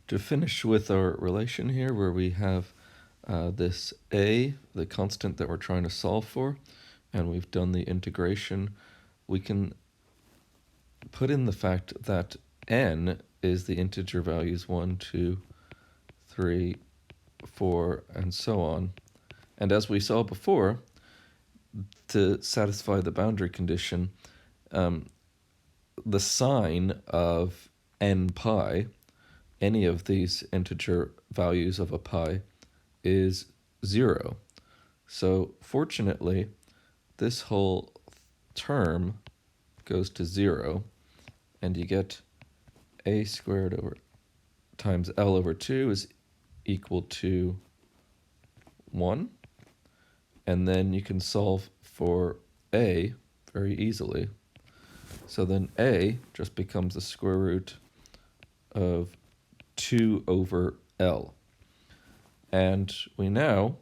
To finish with our relation here, where we have this a, the constant that we're trying to solve for, and we've done the integration, we can put in the fact that n is the integer values 1, 2, 3, 4, and so on. And as we saw before, to satisfy the boundary condition, the sign of n pi, any of these integer values of a pi, is 0. So fortunately, this whole term goes to 0, and you get a squared over times L over 2 is equal to 1. And then you can solve for a very easily. So then a just becomes the square root of 2 over L. And we now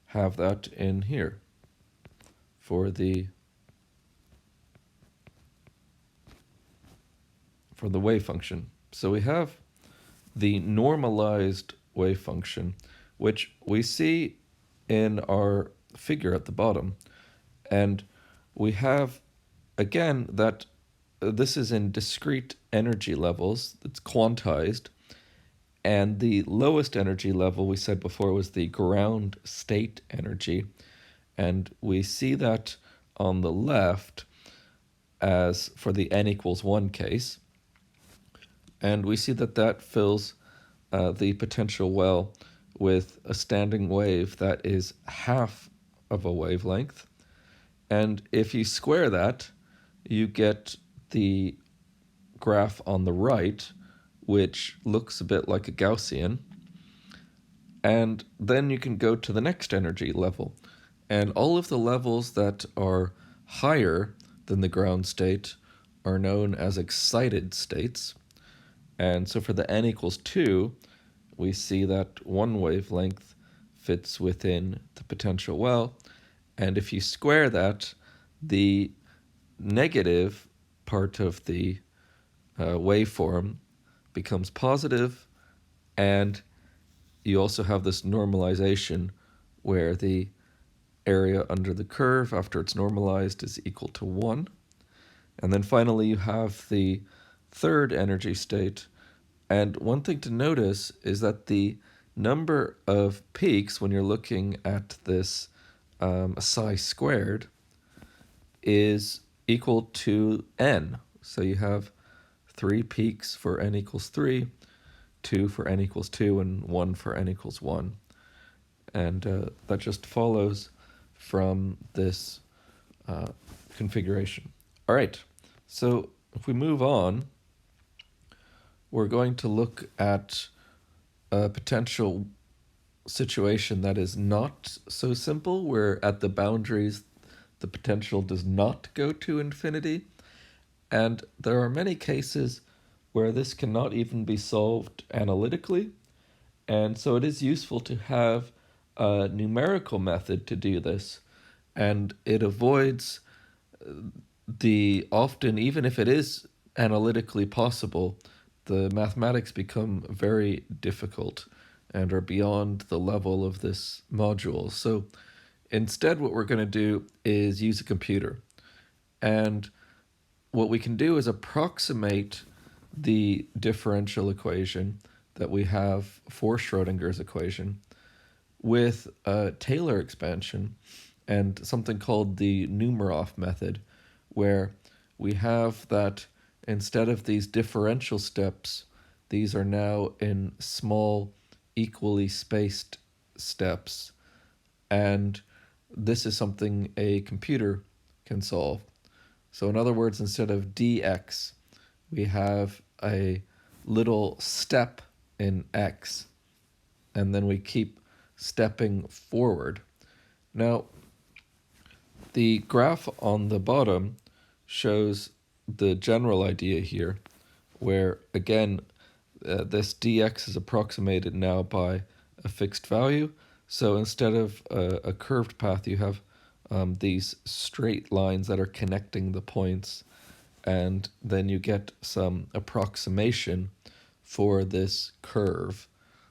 have that in here for the wave function. So we have the normalized wave function, which we see in our figure at the bottom. And we have, again, that this is in discrete energy levels. It's quantized. And the lowest energy level, we said before, was the ground state energy. And we see that on the left as for the n equals 1 case. And we see that that fills the potential well with a standing wave that is half of a wavelength. And if you square that, you get the graph on the right, which looks a bit like a Gaussian. And then you can go to the next energy level. And all of the levels that are higher than the ground state are known as excited states. And so for the n equals 2, we see that one wavelength fits within the potential well. And if you square that, the negative part of the waveform becomes positive, and you also have this normalization where the area under the curve after it's normalized is equal to 1. And then finally you have the third energy state. And one thing to notice is that the number of peaks when you're looking at this psi squared is equal to n. So you have 3 peaks for n equals 3, 2 for n equals 2, and 1 for n equals 1. And that just follows from this configuration. All right, so if we move on, we're going to look at a potential situation that is not so simple, where at the boundaries the potential does not go to infinity. And there are many cases where this cannot even be solved analytically. And so it is useful to have a numerical method to do this. And it avoids the often, even if it is analytically possible, the mathematics become very difficult and are beyond the level of this module. So instead, what we're going to do is use a computer. And what we can do is approximate the differential equation that we have for Schrodinger's equation with a Taylor expansion and something called the Numeroff method, where we have that instead of these differential steps, these are now in small, equally spaced steps. And this is something a computer can solve. So in other words, instead of dx, we have a little step in x, and then we keep stepping forward. Now, the graph on the bottom shows the general idea here, where again, this dx is approximated now by a fixed value. So instead of a curved path, you have these straight lines that are connecting the points, and then you get some approximation for this curve.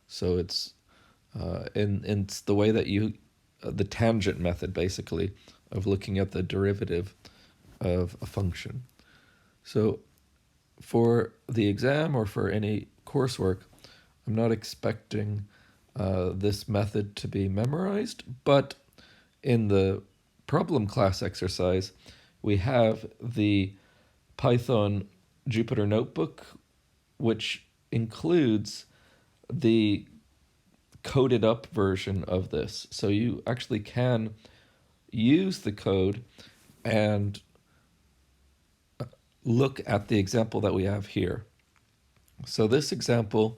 So it's and it's the way that you the tangent method basically of looking at the derivative of a function. So for the exam or for any coursework, I'm not expecting this method to be memorized, but in the problem class exercise, we have the Python Jupyter Notebook, which includes the coded up version of this. So you actually can use the code and look at the example that we have here. So this example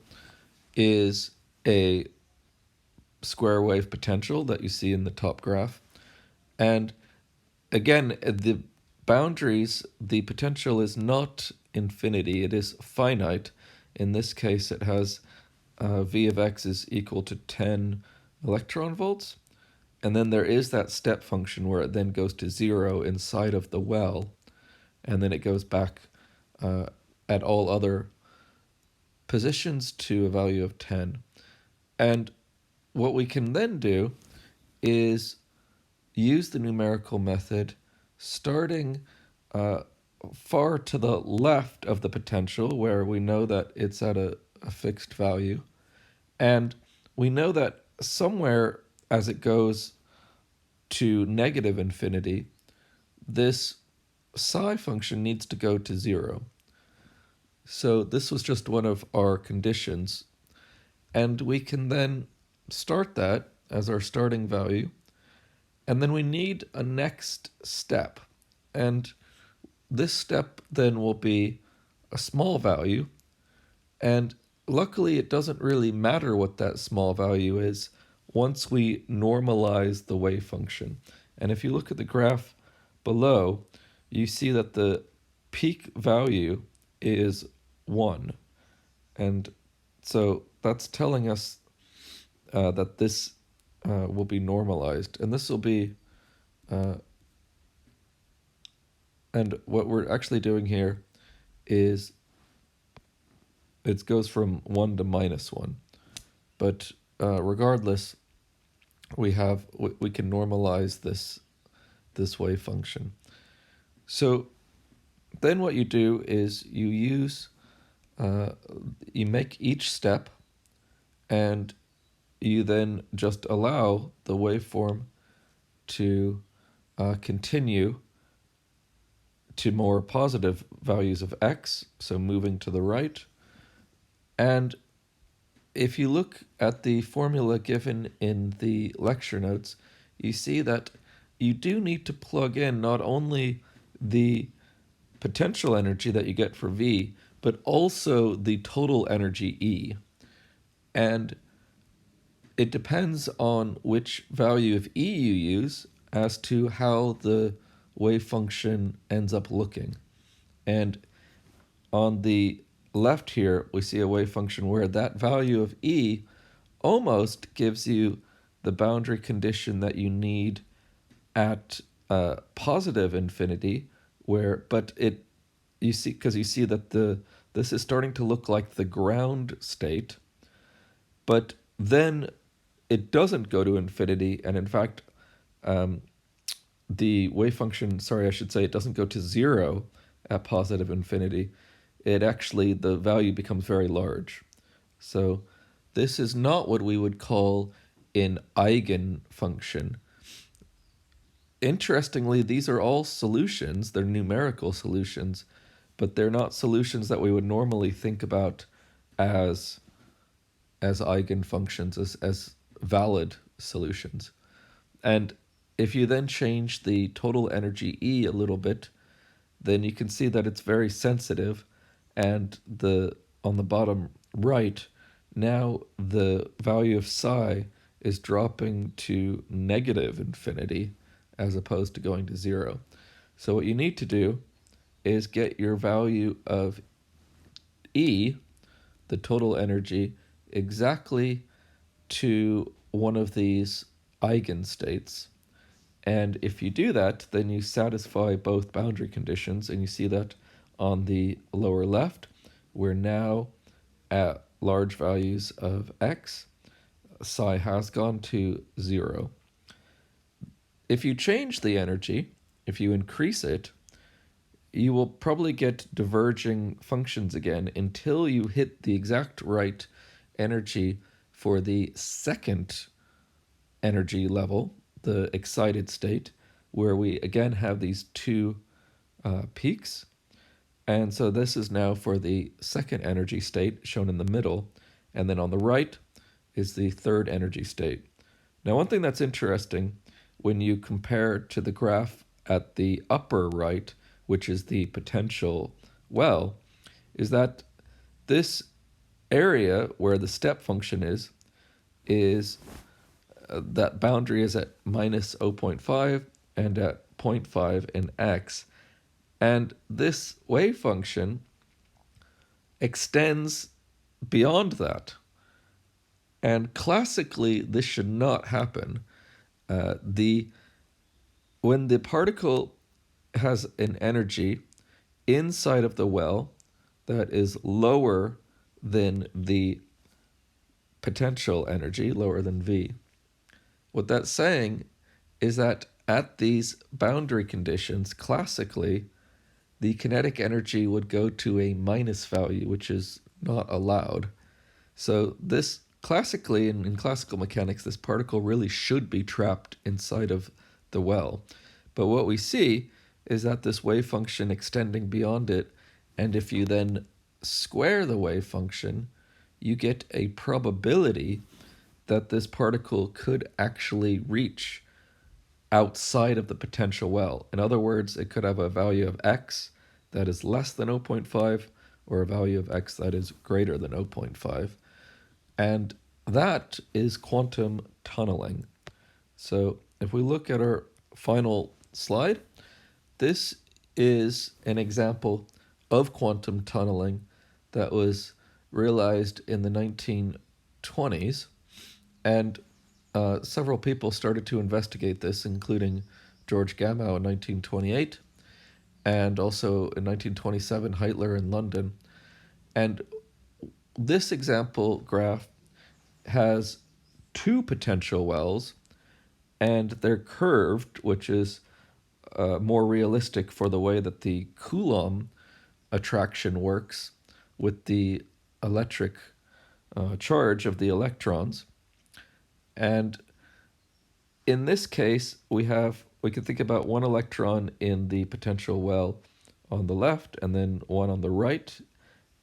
is a square wave potential that you see in the top graph. And again, the boundaries, the potential is not infinity, it is finite. In this case, it has V of x is equal to 10 electron volts. And then there is that step function where it then goes to 0 inside of the well, and then it goes back at all other positions to a value of 10. And what we can then do is use the numerical method starting far to the left of the potential, where we know that it's at a fixed value. And we know that somewhere as it goes to negative infinity, this psi function needs to go to 0. So this was just one of our conditions. And we can then start that as our starting value. And then we need a next step. And this step then will be a small value. And luckily, it doesn't really matter what that small value is once we normalize the wave function. And if you look at the graph below, you see that the peak value is 1. And so that's telling us that this will be normalized. And this will be, and what we're actually doing here is it goes from 1 to -1. But regardless, we can normalize this wave function. So then what you do is you make each step, and you then just allow the waveform to continue to more positive values of x, so moving to the right. And if you look at the formula given in the lecture notes, you see that you do need to plug in not only the potential energy that you get for V, but also the total energy E. And it depends on which value of E you use as to how the wave function ends up looking. And on the left here, we see a wave function where that value of E almost gives you the boundary condition that you need at positive infinity, but you see that this is starting to look like the ground state, but then it doesn't go to infinity, and in fact, the wave function, it doesn't go to 0 at positive infinity. It actually, the value becomes very large. So this is not what we would call an eigenfunction. Interestingly, these are all solutions. They're numerical solutions, but they're not solutions that we would normally think about as eigenfunctions, as valid solutions. And if you then change the total energy E a little bit, then you can see that it's very sensitive, and on the bottom right, now the value of psi is dropping to negative infinity as opposed to going to 0. So what you need to do is get your value of E, the total energy, exactly to one of these eigenstates. And if you do that, then you satisfy both boundary conditions, and you see that on the lower left, we're now at large values of x, psi has gone to 0. If you change the energy, if you increase it, you will probably get diverging functions again until you hit the exact right energy for the second energy level, the excited state, where we again have these two peaks. And so this is now for the second energy state shown in the middle. And then on the right is the third energy state. Now, one thing that's interesting when you compare to the graph at the upper right, which is the potential well, is that this area where the step function is that boundary is at minus 0.5 and at 0.5 in x. And this wave function extends beyond that. And classically, this should not happen. When the particle has an energy inside of the well that is lower than the potential energy, lower than V, what that's saying is that at these boundary conditions, classically, the kinetic energy would go to a minus value, which is not allowed. So this classically, in classical mechanics, this particle really should be trapped inside of the well. But what we see is that this wave function extending beyond it, and if you then square the wave function, you get a probability that this particle could actually reach outside of the potential well. In other words, it could have a value of x that is less than 0.5 or a value of x that is greater than 0.5. And that is quantum tunneling. So if we look at our final slide, this is an example of quantum tunneling that was realized in the 1920s. And several people started to investigate this, including George Gamow in 1928, and also in 1927, Heitler in London. And this example graph has two potential wells, and they're curved, which is more realistic for the way that the Coulomb attraction works with the electric charge of the electrons. And in this case, we can think about one electron in the potential well on the left and then one on the right.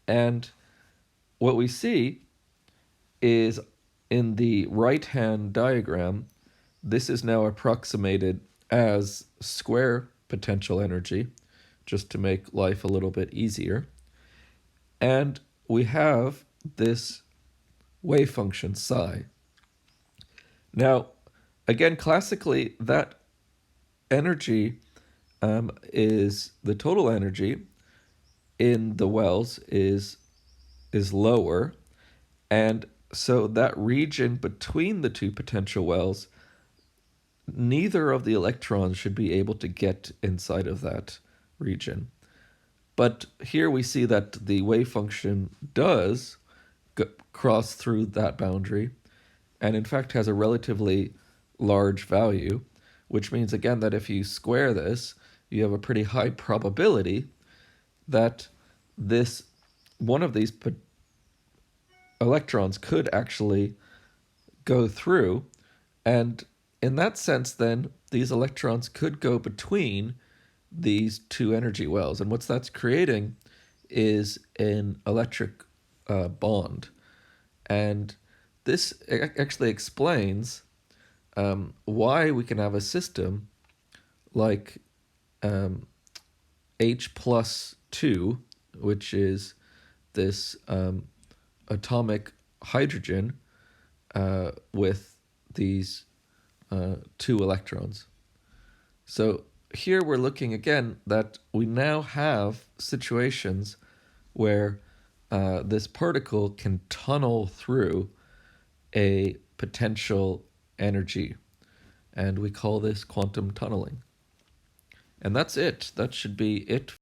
And what we see is in the right-hand diagram, this is now approximated as square potential energy, just to make life a little bit easier. And we have this wave function psi. Now, again, classically, that energy is the total energy in the wells is lower, and so that region between the two potential wells, neither of the electrons should be able to get inside of that region. But here we see that the wave function does cross through that boundary, and in fact has a relatively large value, which means again that if you square this, you have a pretty high probability that this one of these electrons could actually go through. And in that sense, then, these electrons could go between these two energy wells. And what that's creating is an electric bond. And this actually explains why we can have a system like H plus 2, which is this atomic hydrogen with these two electrons. So here we're looking again that we now have situations where this particle can tunnel through a potential energy, and we call this quantum tunneling. And that's it. That should be it